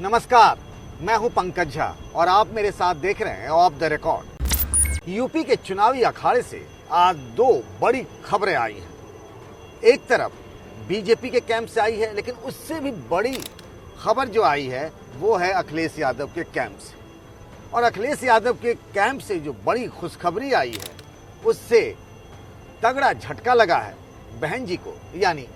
नमस्कार, मैं हूं पंकज झा और आप मेरे साथ देख रहे हैं ऑफ द रिकॉर्ड। यूपी के चुनावी अखाड़े से आज दो बड़ी खबरें आई हैं। एक तरफ बीजेपी के कैंप से आई है, लेकिन उससे भी बड़ी खबर जो आई है वो है अखिलेश यादव के कैंप से। और अखिलेश यादव के कैंप से जो बड़ी खुशखबरी आई है उससे तगड़ा झटका लगा है बहन जी को, यानी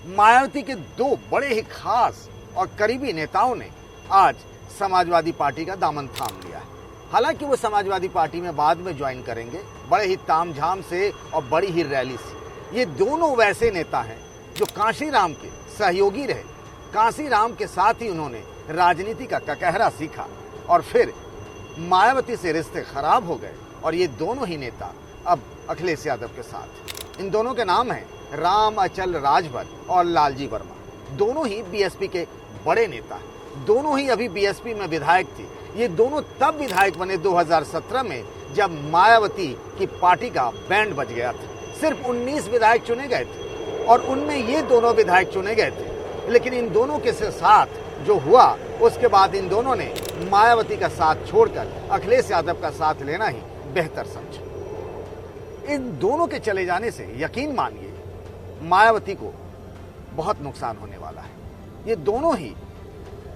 मायावती के दो बड़े ही खास और करीबी नेताओं ने आज समाजवादी पार्टी का दामन थाम लिया है। हालांकि वो समाजवादी पार्टी में बाद में ज्वाइन करेंगे, बड़े ही तामझाम से और बड़ी ही रैली से। ये दोनों वैसे नेता हैं जो कांशीराम के सहयोगी रहे। कांशीराम के साथ ही उन्होंने राजनीति का ककहरा सीखा और फिर मायावती से रिश्ते खराब हो गए और ये दोनों ही नेता अब अखिलेश यादव के साथ। इन दोनों के नाम हैं राम अचल राजभर और लालजी वर्मा। दोनों ही बीएसपी के बड़े नेता हैं। दोनों ही अभी बीएसपी में विधायक थे। ये दोनों तब विधायक बने 2017 में जब मायावती की पार्टी का बैंड बज गया था। सिर्फ 19 विधायक चुने गए थे और उनमें ये दोनों विधायक चुने गए थे। लेकिन इन दोनों के साथ जो हुआ उसके बाद इन दोनों ने मायावती का साथ छोड़कर अखिलेश यादव का साथ लेना ही बेहतर समझा। इन दोनों के चले जाने से यकीन मानिए मायावती को बहुत नुकसान होने वाला है। ये दोनों ही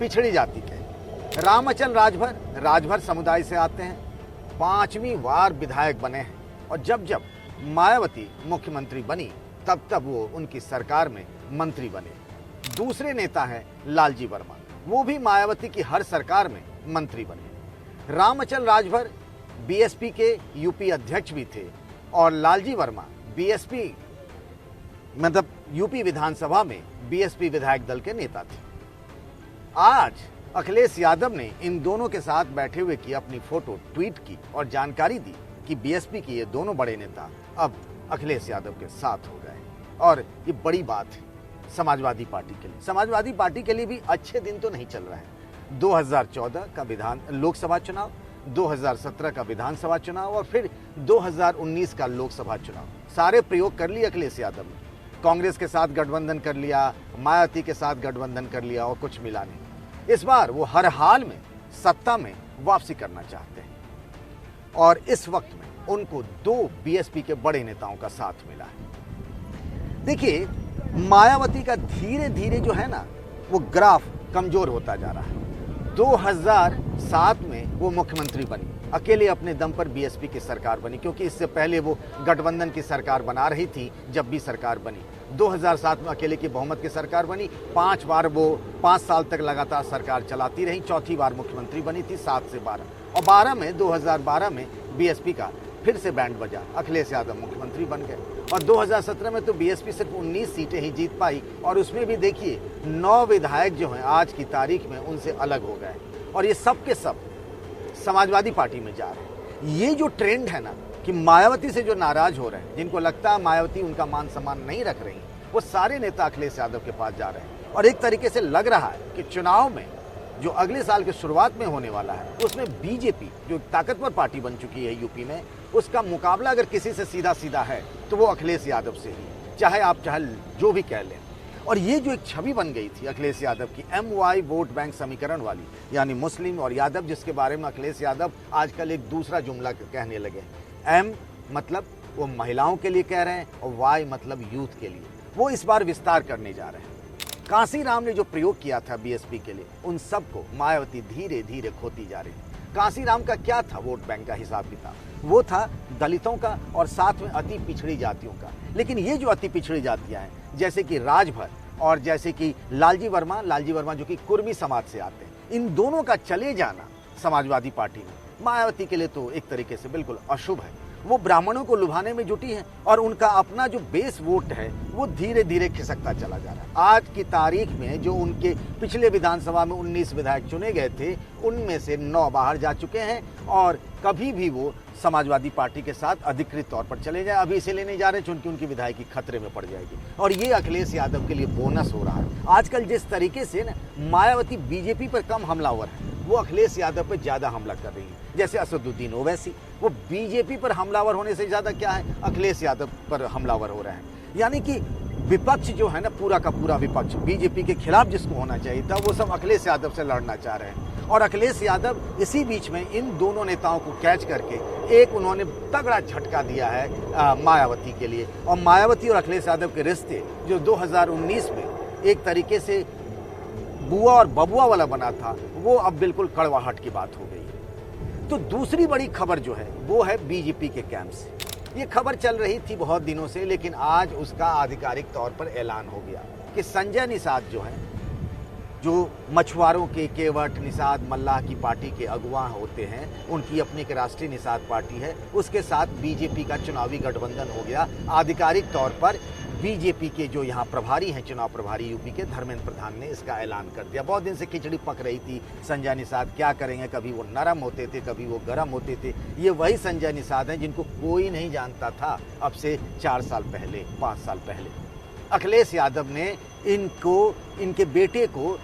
पिछड़ी जाति के रामअचल राजभर समुदाय से आते हैं। 5वीं बार विधायक बने हैं और जब जब मायावती मुख्यमंत्री बनी तब वो उनकी सरकार में मंत्री बने। दूसरे नेता हैं लालजी वर्मा, वो भी मायावती की हर सरकार में मंत्री बने। रामअचल राजभर बीएसपी के यूपी अध्यक्ष भी थे और लालजी वर्मा बीएसपी मतलब यूपी विधानसभा में बीएसपी विधायक दल के नेता थे। आज अखिलेश यादव ने इन दोनों के साथ बैठे हुए की अपनी फोटो ट्वीट की और जानकारी दी कि बीएसपी के ये दोनों बड़े नेता अब अखिलेश यादव के साथ हो गए और ये बड़ी बात है समाजवादी पार्टी के लिए। समाजवादी पार्टी के लिए भी अच्छे दिन तो नहीं चल रहे हैं। 2014 का लोकसभा चुनाव, 2017 का विधानसभा चुनाव और फिर 2019 का लोकसभा चुनाव, सारे प्रयोग कर लिए अखिलेश यादव ने। कांग्रेस के साथ गठबंधन कर लिया, मायावती के साथ गठबंधन कर लिया और कुछ मिला नहीं। इस बार वो हर हाल में सत्ता में वापसी करना चाहते हैं और इस वक्त में उनको दो बीएसपी के बड़े नेताओं का साथ मिला है। देखिए, मायावती का धीरे धीरे जो है ना वो ग्राफ कमजोर होता जा रहा है। 2007 में वो मुख्यमंत्री बनी, अकेले अपने दम पर बीएसपी की सरकार बनी, क्योंकि इससे पहले वो गठबंधन की सरकार बना रही थी। जब भी सरकार बनी 2007 में अकेले की बहुमत की सरकार बनी। 5 बार वो 5 साल तक लगातार सरकार चलाती रही। चौथी बार मुख्यमंत्री बनी थी 7 से 12 और 12 में 2012 में बीएसपी का फिर से बैंड बजा, अखिलेश यादव मुख्यमंत्री बन गए। और 2017 में तो बीएसपी सिर्फ 19 सीटें ही जीत पाई और उसमें भी देखिए 9 विधायक जो हैं आज की तारीख में उनसे अलग हो गए और ये सब के सब समाजवादी पार्टी में जा रहे हैं। ये जो ट्रेंड है ना कि मायावती से जो नाराज हो रहे हैं, जिनको लगता है मायावती उनका मान सम्मान नहीं रख रही, वो सारे नेता अखिलेश यादव के पास जा रहे हैं। और एक तरीके से लग रहा है कि चुनाव में जो अगले साल के शुरुआत में होने वाला है उसमें बीजेपी जो ताकतवर पार्टी बन चुकी है यूपी में, उसका मुकाबला अगर किसी से सीधा सीधा है तो वो अखिलेश यादव से ही, चाहे आप जो भी कह लें। और ये जो एक छवि बन गई थी अखिलेश यादव की MY वोट बैंक समीकरण वाली, यानी मुस्लिम और यादव, जिसके बारे में अखिलेश यादव आजकल एक दूसरा जुमला कहने लगे। M मतलब वो महिलाओं के लिए कह रहे हैं और Y मतलब यूथ के लिए, वो इस बार विस्तार करने जा रहे हैं। कांशीराम ने जो प्रयोग किया था बीएसपी के लिए, उन सबको मायावती धीरे धीरे खोती जा रही है। कांशीराम का क्या था वोट बैंक का हिसाब किताब? वो था दलितों का और साथ में अति पिछड़ी जातियों का। लेकिन ये जो अति पिछड़ी जातियां हैं, जैसे कि राजभर और जैसे कि लालजी वर्मा जो कि कुर्मी समाज से आते हैं, इन दोनों का चले जाना समाजवादी पार्टी में मायावती के लिए तो एक तरीके से बिल्कुल अशुभ है। वो ब्राह्मणों को लुभाने में जुटी है और उनका अपना जो बेस वोट है वो धीरे धीरे खिसकता चला जा रहा है। आज की तारीख में जो उनके पिछले विधानसभा में 19 विधायक चुने गए थे, उनमें से 9 बाहर जा चुके हैं और कभी भी वो समाजवादी पार्टी के साथ अधिकृत तौर पर चले जाए। अभी इसीलिए नहीं जा रहे क्योंकि उनकी विधायकी खतरे में पड़ जाएगी और ये अखिलेश यादव के लिए बोनस हो रहा है। आजकल जिस तरीके से ना मायावती बीजेपी पर कम हमलावर है, वो अखिलेश यादव पर ज्यादा हमला कर रही है। जैसे असदुद्दीन ओवैसी, वो बीजेपी पर हमलावर होने से ज्यादा क्या है, अखिलेश यादव पर हमलावर हो रहे हैं। यानी कि विपक्ष जो है ना, पूरा का पूरा विपक्ष बीजेपी के खिलाफ जिसको होना चाहिए था, वो सब अखिलेश यादव से लड़ना चाह रहे हैं। और अखिलेश यादव इसी बीच में इन दोनों नेताओं को कैच करके एक उन्होंने तगड़ा झटका दिया है मायावती के लिए। और मायावती और अखिलेश यादव के रिश्ते जो 2019 में एक तरीके से बुआ और बबुआ वाला बना था, वो अब बिल्कुल कड़वाहट की बात हो गई। तो दूसरी बड़ी खबर जो है वो है बीजेपी के कैंप से। ये खबर चल रही थी बहुत दिनों से, लेकिन आज उसका आधिकारिक तौर पर ऐलान हो गया कि संजय निषाद जो हैं, जो मछुआरों के केवट निषाद मल्लाह की पार्टी के अगुवा होते हैं, उनकी अपनी एक राष्ट्रीय निषाद पार्टी है, उसके साथ बीजेपी का चुनावी गठबंधन हो गया। आधिकारिक तौर पर बीजेपी के जो यहाँ प्रभारी हैं, चुनाव प्रभारी यूपी के धर्मेंद्र प्रधान ने इसका ऐलान कर दिया। बहुत दिन से खिचड़ी पक रही थी, संजय निषाद क्या करेंगे, कभी वो नरम होते थे, कभी वो गर्म होते थे। ये वही संजय निषाद हैं जिनको कोई नहीं जानता था अब से 4 साल पहले, 5 साल पहले। अखिलेश यादव ने इनके बेटे को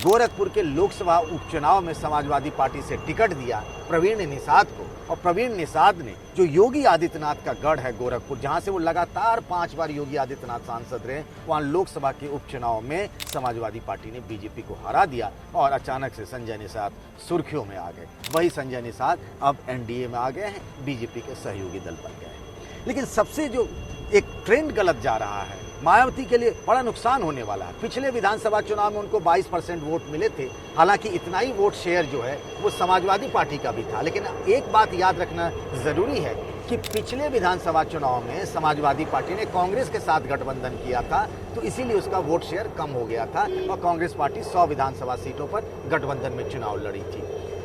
गोरखपुर के लोकसभा उपचुनाव में समाजवादी पार्टी से टिकट दिया, प्रवीण निषाद को। और प्रवीण निषाद ने, जो योगी आदित्यनाथ का गढ़ है गोरखपुर, जहां से वो लगातार 5 बार योगी आदित्यनाथ सांसद रहे, वहां लोकसभा के उपचुनाव में समाजवादी पार्टी ने बीजेपी को हरा दिया और अचानक से संजय निषाद सुर्खियों में आ गए। वही संजय निषाद अब एनडीए में आ गए हैं, बीजेपी के सहयोगी दल बन गए हैं। लेकिन सबसे जो एक ट्रेंड गलत जा रहा है, मायावती के लिए बड़ा नुकसान होने वाला है। पिछले विधानसभा चुनाव में उनको 22% वोट मिले थे, हालांकि इतना ही वोट शेयर जो है वो समाजवादी पार्टी का भी था। लेकिन एक बात याद रखना जरूरी है कि पिछले विधानसभा चुनाव में समाजवादी पार्टी ने कांग्रेस के साथ गठबंधन किया था, तो इसीलिए उसका वोट शेयर कम हो गया था और कांग्रेस पार्टी 100 विधानसभा सीटों पर गठबंधन में चुनाव लड़ी थी।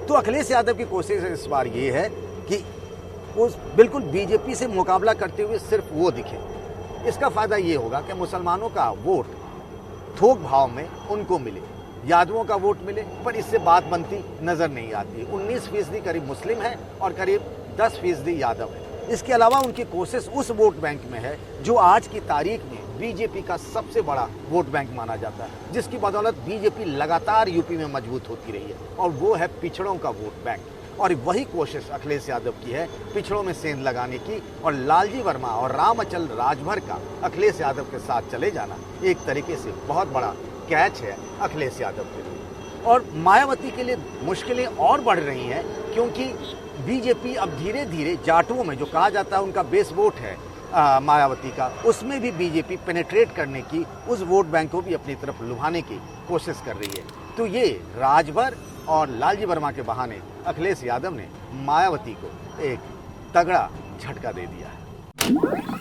तो अखिलेश यादव की कोशिश इस बार ये है कि वो बिल्कुल बीजेपी से मुकाबला करते हुए सिर्फ वो दिखे। इसका फायदा ये होगा कि मुसलमानों का वोट थोक भाव में उनको मिले, यादवों का वोट मिले, पर इससे बात बनती नजर नहीं आती। 19% करीब मुस्लिम है और करीब 10% यादव है। इसके अलावा उनकी कोशिश उस वोट बैंक में है जो आज की तारीख में बीजेपी का सबसे बड़ा वोट बैंक माना जाता है, जिसकी बदौलत बीजेपी लगातार यूपी में मजबूत होती रही है, और वो है पिछड़ों का वोट बैंक। और वही कोशिश अखिलेश यादव की है पिछड़ों में सेंध लगाने की, और लालजी वर्मा और रामअचल राजभर का अखिलेश यादव के साथ चले जाना एक तरीके से बहुत बड़ा कैच है अखिलेश यादव के लिए। और मायावती के लिए मुश्किलें और बढ़ रही हैं, क्योंकि बीजेपी अब धीरे धीरे जाटों में, जो कहा जाता है उनका बेस वोट है मायावती का, उसमें भी बीजेपी पेनिट्रेट करने की, उस वोट बैंक को भी अपनी तरफ लुभाने की कोशिश कर रही है। तो ये राजभर और लालजी वर्मा के बहाने अखिलेश यादव ने मायावती को एक तगड़ा झटका दे दिया है।